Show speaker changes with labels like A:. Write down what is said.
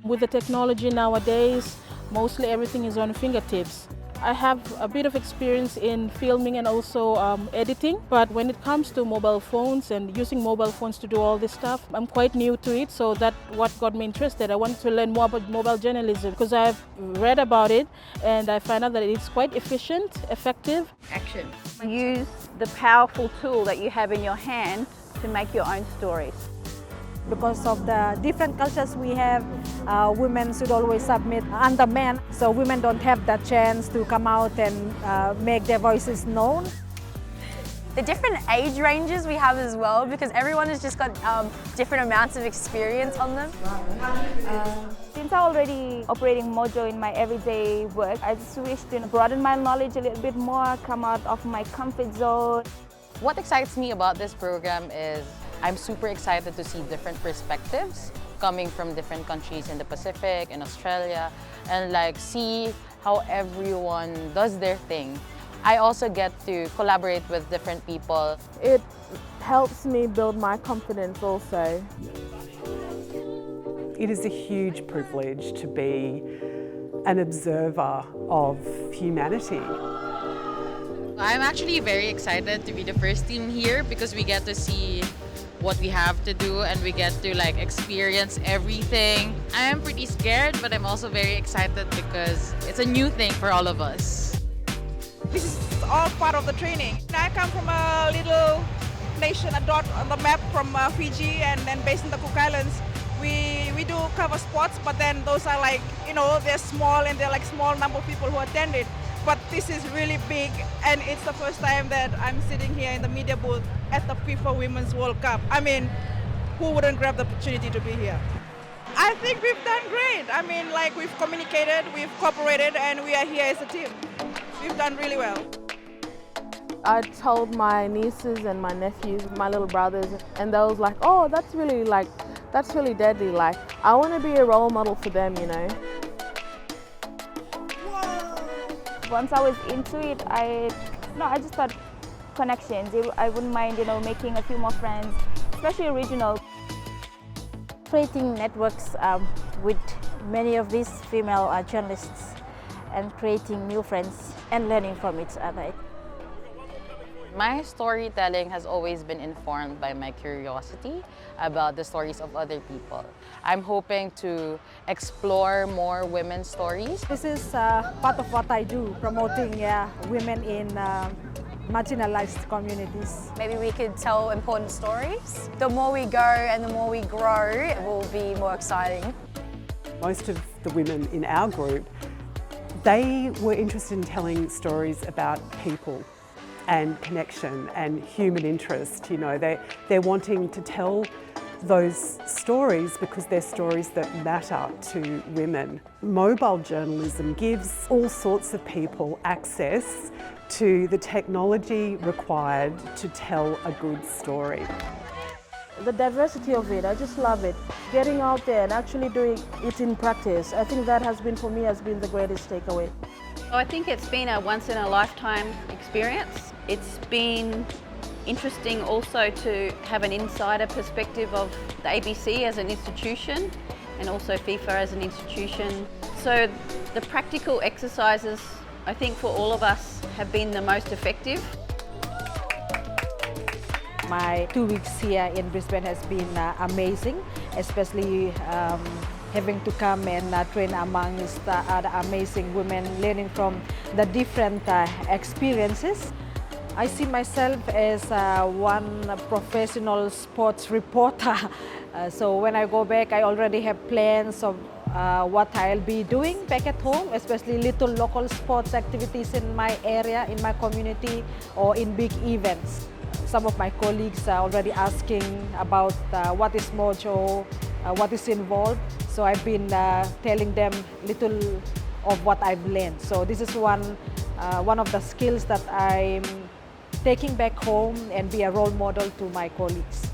A: With the technology nowadays, mostly everything is on fingertips. I have a bit of experience in filming and also editing, but when it comes to mobile phones and using mobile phones to do all this stuff, I'm quite new to it, so that's what got me interested. I wanted to learn more about mobile journalism because I've read about it and I found out that it's quite efficient, effective.
B: Action. Use the powerful tool that you have in your hand to make your own stories.
C: Because of the different cultures we have, women should always submit under men, so women don't have that chance to come out and make their voices known.
D: The different age ranges we have as well, because everyone has just got different amounts of experience on them.
E: Since I'm already operating MoJo in my everyday work, I just wish to broaden my knowledge a little bit more, come out of my comfort zone.
F: What excites me about this program is I'm super excited to see different perspectives coming from different countries in the Pacific, in Australia, and see how everyone does their thing. I also get to collaborate with different people.
G: It helps me build my confidence also.
H: It is a huge privilege to be an observer of humanity.
F: I'm actually very excited to be the first team here because we get to see what we have to do and we get to experience everything. I am pretty scared, but I'm also very excited because it's a new thing for all of us.
I: This is all part of the training. I come from a little nation, a dot on the map from Fiji, and then based in the Cook Islands. We do cover sports, but then those are they're small and they're small number of people who attend it. But this is really big, and it's the first time that I'm sitting here in the media booth at the FIFA Women's World Cup. I mean, who wouldn't grab the opportunity to be here? I think we've done great. I mean, we've communicated, we've cooperated, and we are here as a team. We've done really well.
G: I told my nieces and my nephews, my little brothers, and they was like, oh, that's really deadly. I want to be a role model for them, you know.
E: Once I was into it, I just thought connections. I wouldn't mind, making a few more friends, especially regional.
J: Creating networks with many of these female journalists and creating new friends and learning from each other.
F: My storytelling has always been informed by my curiosity about the stories of other people. I'm hoping to explore more women's stories.
C: This is part of what I do, promoting women in marginalized communities.
D: Maybe we could tell important stories. The more we go and the more we grow, it will be more exciting.
H: Most of the women in our group, they were interested in telling stories about people and connection and human interest. They're wanting to tell those stories because they're stories that matter to women. Mobile journalism gives all sorts of people access to the technology required to tell a good story.
A: The diversity of it, I just love it. Getting out there and actually doing it in practice, I think that has been, for me, the greatest takeaway.
B: I think it's been a once-in-a-lifetime experience. It's been interesting also to have an insider perspective of the ABC as an institution and also FIFA as an institution. So the practical exercises, I think for all of us, have been the most effective.
C: My 2 weeks here in Brisbane has been amazing, especially having to come and train amongst other amazing women, learning from the different experiences. I see myself as one professional sports reporter. So when I go back, I already have plans of what I'll be doing back at home, especially little local sports activities in my area, in my community, or in big events. Some of my colleagues are already asking about what is MoJo, what is involved. So I've been telling them little of what I've learned. So this is one of the skills that I'm taking back home and be a role model to my colleagues.